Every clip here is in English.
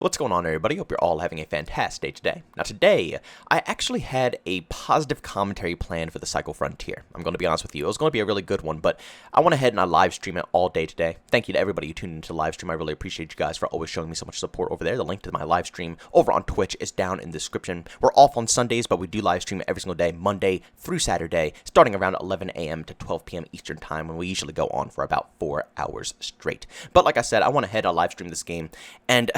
What's going on, everybody? Hope you're all having a fantastic day today. Now today, I actually had a positive commentary planned for the Cycle Frontier. I'm going to be honest with you, it was going to be a really good one, but I went ahead and I live streamed it all day today. Thank you to everybody who tuned into the live stream. I really appreciate you guys for always showing me so much support over there. The link to my live stream over on Twitch is down in the description. We're off on Sundays, but we do live stream every single day, Monday through Saturday, starting around 11 a.m. to 12 p.m. Eastern Time, when we usually go on for about 4 hours straight. But like I said, I went ahead and I live streamed this game, and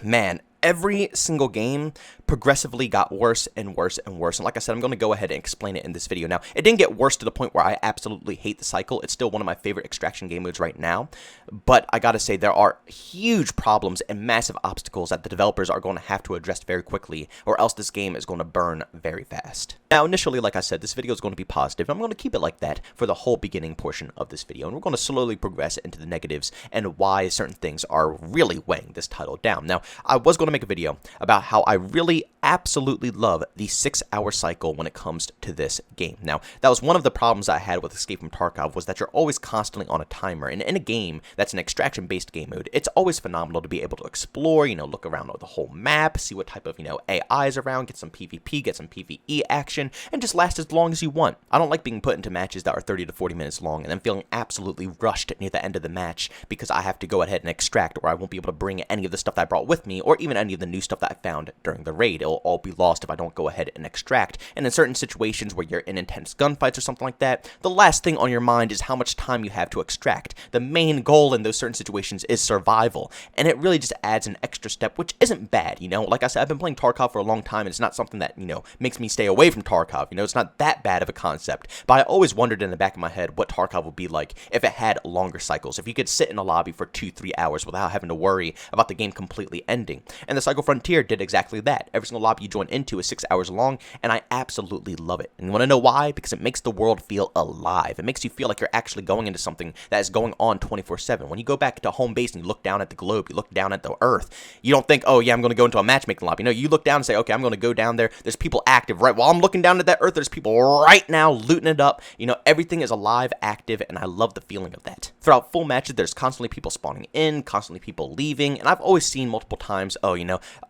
man, every single game progressively got worse and worse and worse. And like I said, I'm going to go ahead and explain it in this video. Now, it didn't get worse to the point where I absolutely hate the cycle. It's still one of my favorite extraction game modes right now. But I got to say, there are huge problems and massive obstacles that the developers are going to have to address very quickly, or else this game is going to burn very fast. Now, initially, like I said, this video is going to be positive. I'm going to keep it like that for the whole beginning portion of this video. And we're going to slowly progress into the negatives and why certain things are really weighing this title down. Now, I was going to make a video about how I really absolutely love the 6-hour cycle when it comes to this game. Now, that was one of the problems I had with Escape from Tarkov, was that you're always constantly on a timer. And in a game that's an extraction-based game mode, it's always phenomenal to be able to explore, look around the whole map, see what type of, AI is around, get some PvP, get some PvE action, and just last as long as you want. I don't like being put into matches that are 30 to 40 minutes long and then feeling absolutely rushed near the end of the match because I have to go ahead and extract, or I won't be able to bring any of the stuff that I brought with me, or even any of the new stuff that I found during the raid. It'll all be lost if I don't go ahead and extract. And in certain situations where you're in intense gunfights or something like that, the last thing on your mind is how much time you have to extract. The main goal in those certain situations is survival, and it really just adds an extra step, which isn't bad, Like I said, I've been playing Tarkov for a long time, and it's not something that, makes me stay away from Tarkov, It's not that bad of a concept, but I always wondered in the back of my head what Tarkov would be like if it had longer cycles, if you could sit in a lobby for 2-3 hours without having to worry about the game completely ending. And the Cycle Frontier did exactly that. Every single lobby you join into is 6 hours long, and I absolutely love it. And you want to know why? Because it makes the world feel alive. It makes you feel like you're actually going into something that is going on 24/7. When you go back to home base and you look down at the globe, you look down at the earth, you don't think, oh yeah, I'm going to go into a matchmaking lobby. No, you look down and say, okay, I'm going to go down there. There's people active right while I'm looking down at that earth. There's people right now looting it up. Everything is alive, active, and I love the feeling of that. Throughout full matches, there's constantly people spawning in, constantly people leaving, and I've always seen multiple times, oh,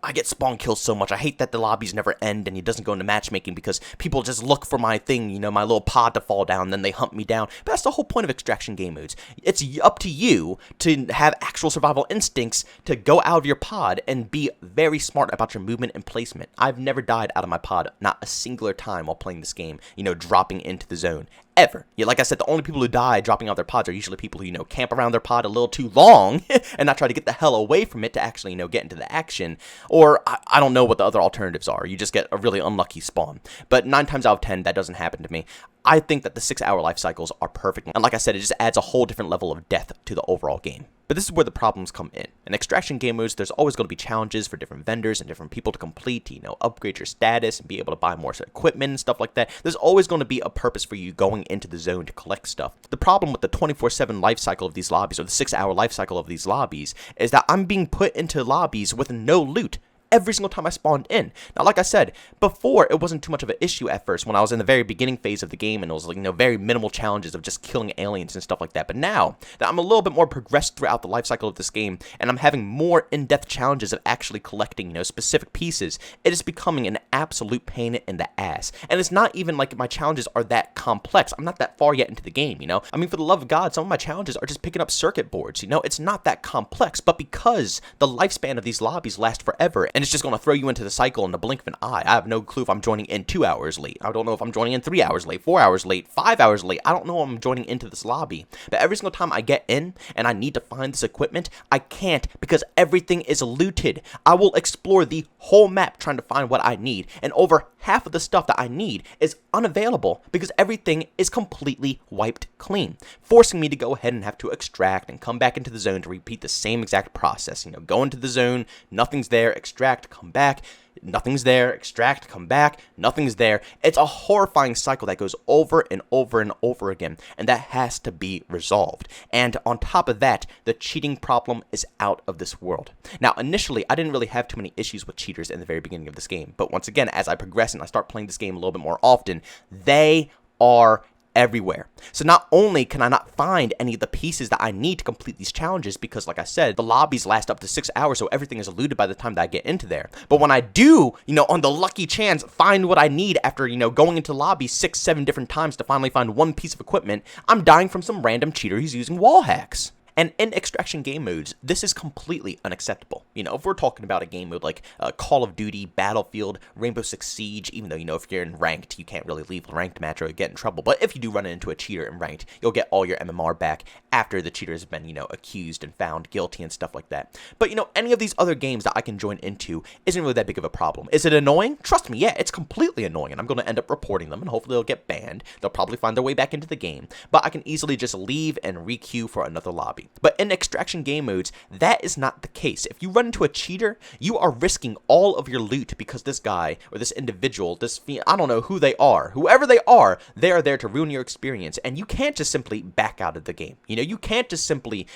I get spawn kills so much. I hate that the lobbies never end and it doesn't go into matchmaking because people just look for my thing, my little pod to fall down, then they hunt me down. But that's the whole point of extraction game modes. It's up to you to have actual survival instincts to go out of your pod and be very smart about your movement and placement. I've never died out of my pod, not a singular time while playing this game, dropping into the zone. Ever. Yeah, like I said, the only people who die dropping out their pods are usually people who, camp around their pod a little too long and not try to get the hell away from it to actually, get into the action. Or, I don't know what the other alternatives are. You just get a really unlucky spawn. But 9 times out of 10, that doesn't happen to me. I think that the 6-hour life cycles are perfect. And like I said, it just adds a whole different level of depth to the overall game. But this is where the problems come in. In extraction game modes, there's always going to be challenges for different vendors and different people to complete, to, upgrade your status and be able to buy more equipment and stuff like that. There's always going to be a purpose for you going into the zone to collect stuff. The problem with the 24/7 life cycle of these lobbies, or the 6-hour life cycle of these lobbies, is that I'm being put into lobbies with no loot every single time I spawned in. Now, like I said, before, it wasn't too much of an issue at first when I was in the very beginning phase of the game and it was like, very minimal challenges of just killing aliens and stuff like that. But now that I'm a little bit more progressed throughout the life cycle of this game and I'm having more in-depth challenges of actually collecting, specific pieces, it is becoming an absolute pain in the ass. And it's not even like my challenges are that complex. I'm not that far yet into the game, I mean, for the love of God, some of my challenges are just picking up circuit boards, It's not that complex, but because the lifespan of these lobbies last forever, and it's just going to throw you into the cycle in the blink of an eye. I have no clue if I'm joining in 2 hours late. I don't know if I'm joining in 3 hours late, 4 hours late, 5 hours late. I don't know if I'm joining into this lobby. But every single time I get in and I need to find this equipment, I can't because everything is looted. I will explore the whole map trying to find what I need, and over half of the stuff that I need is unavailable because everything is completely wiped clean, forcing me to go ahead and have to extract and come back into the zone to repeat the same exact process. Go into the zone, nothing's there, extract, come back, nothing's there, extract, come back, nothing's there. It's a horrifying cycle that goes over and over and over again, and that has to be resolved. And on top of that, the cheating problem is out of this world. Now, initially, I didn't really have too many issues with cheaters in the very beginning of this game, but once again, as I progress and I start playing this game a little bit more often, they are everywhere. So not only can I not find any of the pieces that I need to complete these challenges, because like I said, the lobbies last up to 6 hours, so everything is looted by the time that I get into there. But when I do, on the lucky chance, find what I need after, going into lobby 6, 7 different times to finally find one piece of equipment, I'm dying from some random cheater who's using wall hacks. And in extraction game modes, this is completely unacceptable. If we're talking about a game mode like Call of Duty, Battlefield, Rainbow Six Siege, even though, if you're in ranked, you can't really leave a ranked match or get in trouble. But if you do run into a cheater in ranked, you'll get all your MMR back after the cheater has been, accused and found guilty and stuff like that. But, any of these other games that I can join into isn't really that big of a problem. Is it annoying? Trust me, yeah, it's completely annoying. And I'm going to end up reporting them, and hopefully they'll get banned. They'll probably find their way back into the game. But I can easily just leave and re-queue for another lobby. But in extraction game modes, that is not the case. If you run into a cheater, you are risking all of your loot because this guy or this individual, I don't know who they are, whoever they are there to ruin your experience. And you can't just simply back out of the game. You can't just simply,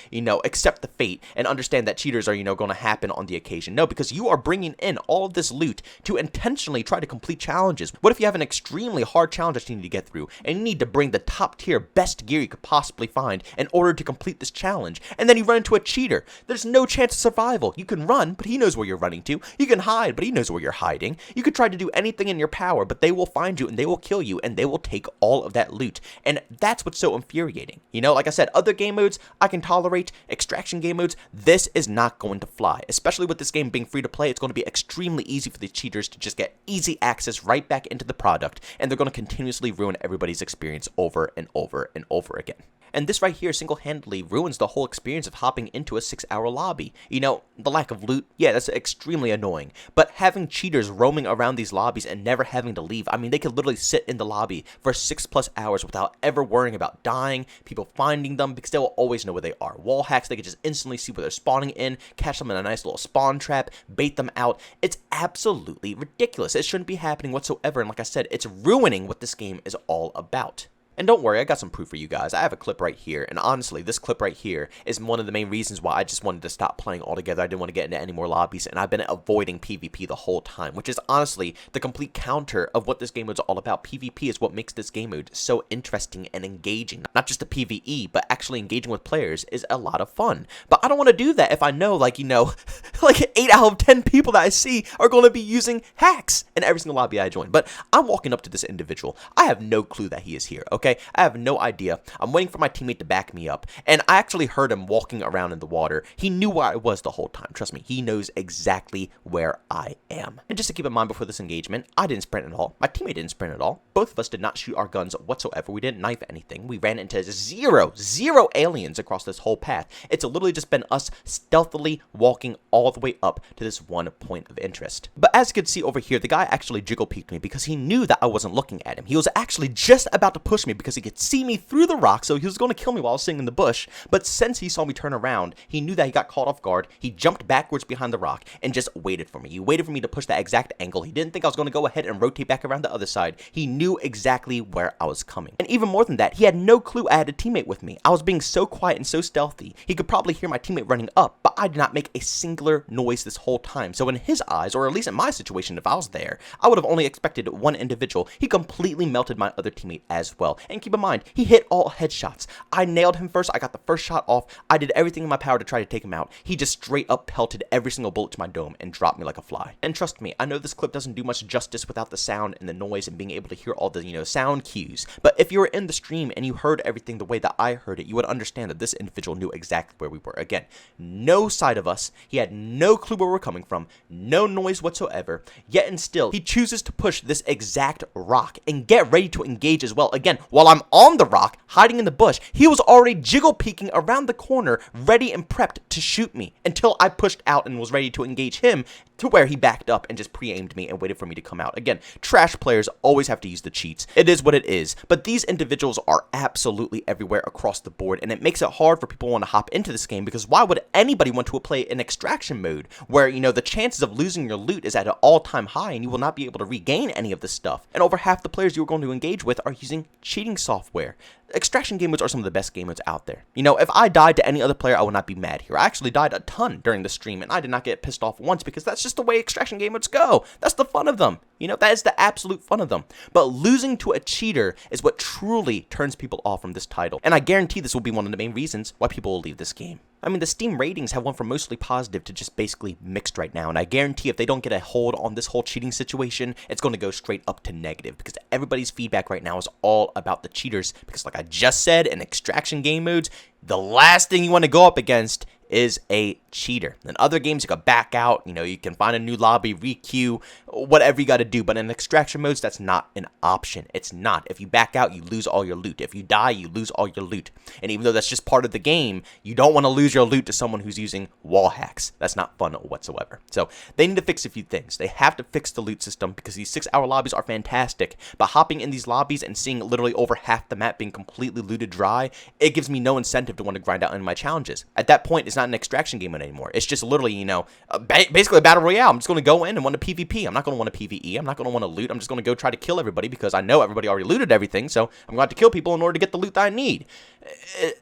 accept the fate and understand that cheaters are, going to happen on the occasion. No, because you are bringing in all of this loot to intentionally try to complete challenges. What if you have an extremely hard challenge that you need to get through and you need to bring the top tier best gear you could possibly find in order to complete this challenge, and then you run into a cheater? There's no chance of survival. You can run, but he knows where you're running to. You can hide, but he knows where you're hiding. You could try to do anything in your power, but they will find you and they will kill you and they will take all of that loot. And that's what's so infuriating. Like I said, other game modes I can tolerate. Extraction game modes, this is not going to fly. Especially with this game being free to play, it's going to be extremely easy for the cheaters to just get easy access right back into the product, and they're going to continuously ruin everybody's experience over and over and over again. And this right here single-handedly ruins the whole experience of hopping into a 6-hour lobby. The lack of loot, yeah, that's extremely annoying. But having cheaters roaming around these lobbies and never having to leave, I mean, they could literally sit in the lobby for 6+ hours without ever worrying about dying, people finding them, because they will always know where they are. Wall hacks, they could just instantly see where they're spawning in, catch them in a nice little spawn trap, bait them out. It's absolutely ridiculous. It shouldn't be happening whatsoever, and like I said, it's ruining what this game is all about. And don't worry, I got some proof for you guys. I have a clip right here, and honestly, this clip right here is one of the main reasons why I just wanted to stop playing altogether. I didn't want to get into any more lobbies, and I've been avoiding PvP the whole time, which is honestly the complete counter of what this game mode is all about. PvP is what makes this game mode so interesting and engaging. Not just the PvE, but actually engaging with players is a lot of fun. But I don't want to do that if I know, like 8 out of 10 people that I see are going to be using hacks in every single lobby I join. But I'm walking up to this individual. I have no clue that he is here, okay? I have no idea. I'm waiting for my teammate to back me up, and I actually heard him walking around in the water. He knew where I was the whole time. Trust me, he knows exactly where I am. And just to keep in mind before this engagement, I didn't sprint at all. My teammate didn't sprint at all. Both of us did not shoot our guns whatsoever. We didn't knife anything. We ran into zero aliens across this whole path. It's literally just been us stealthily walking all the way up to this one point of interest. But as you can see over here, the guy actually jiggle peeked me because he knew that I wasn't looking at him. He was actually just about to push me because he could see me through the rock, so he was going to kill me while I was sitting in the bush. But since he saw me turn around, he knew that he got caught off guard. He jumped backwards behind the rock and just waited for me. He waited for me to push that exact angle. He didn't think I was going to go ahead and rotate back around the other side. He knew exactly where I was coming. And even more than that, he had no clue I had a teammate with me. I was being so quiet and so stealthy. He could probably hear my teammate running up, but I did not make a singular noise this whole time. So in his eyes, or at least in my situation, if I was there, I would have only expected one individual. He completely melted my other teammate as well. And keep in mind, he hit all headshots. I nailed him first. I got the first shot off. I did everything in my power to try to take him out. He just straight up pelted every single bullet to my dome and dropped me like a fly. And trust me, I know this clip doesn't do much justice without the sound and the noise and being able to hear all the, sound cues. But if you were in the stream and you heard everything the way that I heard it, you would understand that this individual knew exactly where we were. Again, no sight of us. He had no clue where we're coming from. No noise whatsoever. Yet and still, he chooses to push this exact rock and get ready to engage as well. Again, while I'm on the rock, hiding in the bush, he was already jiggle peeking around the corner, ready and prepped to shoot me until I pushed out and was ready to engage him, to where he backed up and just pre-aimed me and waited for me to come out. Again, trash players always have to use the cheats. It is what it is. But these individuals are absolutely everywhere across the board, and it makes it hard for people who want to hop into this game, because why would anybody want to play an extraction mode where, the chances of losing your loot is at an all-time high and you will not be able to regain any of this stuff? And over half the players you're going to engage with are using cheating cheating software. Extraction game modes are some of the best game modes out there. You know, if I died to any other player, I would not be mad here. I actually died a ton during the stream, and I did not get pissed off once because that's just the way extraction game modes go. That's the fun of them. You know, that is the absolute fun of them. But losing to a cheater is what truly turns people off from this title. And I guarantee this will be one of the main reasons why people will leave this game. I mean, the Steam ratings have went from mostly positive to just basically mixed right now, and I guarantee if they don't get a hold on this whole cheating situation, it's going to go straight up to negative, because everybody's feedback right now is all about the cheaters, because like I just said, in extraction game modes, the last thing you want to go up against is a cheater. In other games, you can back out, you know, you can find a new lobby, re-queue, whatever you got to do, but in extraction modes, that's not an option. It's not. If you back out, you lose all your loot. If you die, you lose all your loot. And even though that's just part of the game, you don't want to lose your loot to someone who's using wall hacks. That's not fun whatsoever. So they need to fix a few things. They have to fix the loot system, because these 6-hour lobbies are fantastic, but hopping in these lobbies and seeing literally over half the map being completely looted dry, it gives me no incentive to want to grind out in my challenges. At that point, it's not an extraction game mode anymore. It's just literally, you know, basically a battle royale. I'm just going to go in and want a PvP. I'm not going to want a PvE. I'm not going to want to loot. I'm just going to go try to kill everybody, because I know everybody already looted everything, so I'm going to have to kill people in order to get the loot that I need.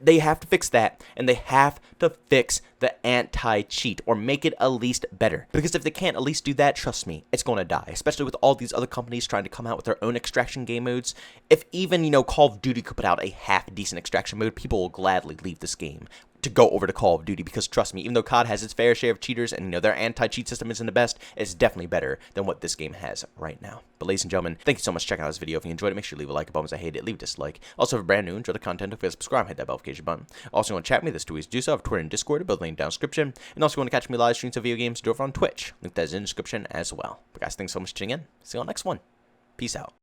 They have to fix that, and they have to fix the anti-cheat, or make it at least better. Because if they can't at least do that, trust me, it's going to die. Especially with all these other companies trying to come out with their own extraction game modes. If even, you know, Call of Duty could put out a half-decent extraction mode, people will gladly leave this game to go over to Call of Duty, because trust me, even though COD has its fair share of cheaters, and you know their anti-cheat system isn't the best, it's definitely better than what this game has right now. But ladies and gentlemen, thank you so much for checking out this video. If you enjoyed it, make sure to leave a like. If I hate it, leave a dislike. Also, if you're brand new, enjoy the content, don't forget to subscribe, hit that notification button. Also, if you want to chat with me, there's two ways to do so. I have Twitter and Discord, both linked down in the description. And also, if you want to catch me live streams of video games, do it on Twitch. Link that is in the description as well. But guys, thanks so much for tuning in. See you on the next one. Peace out.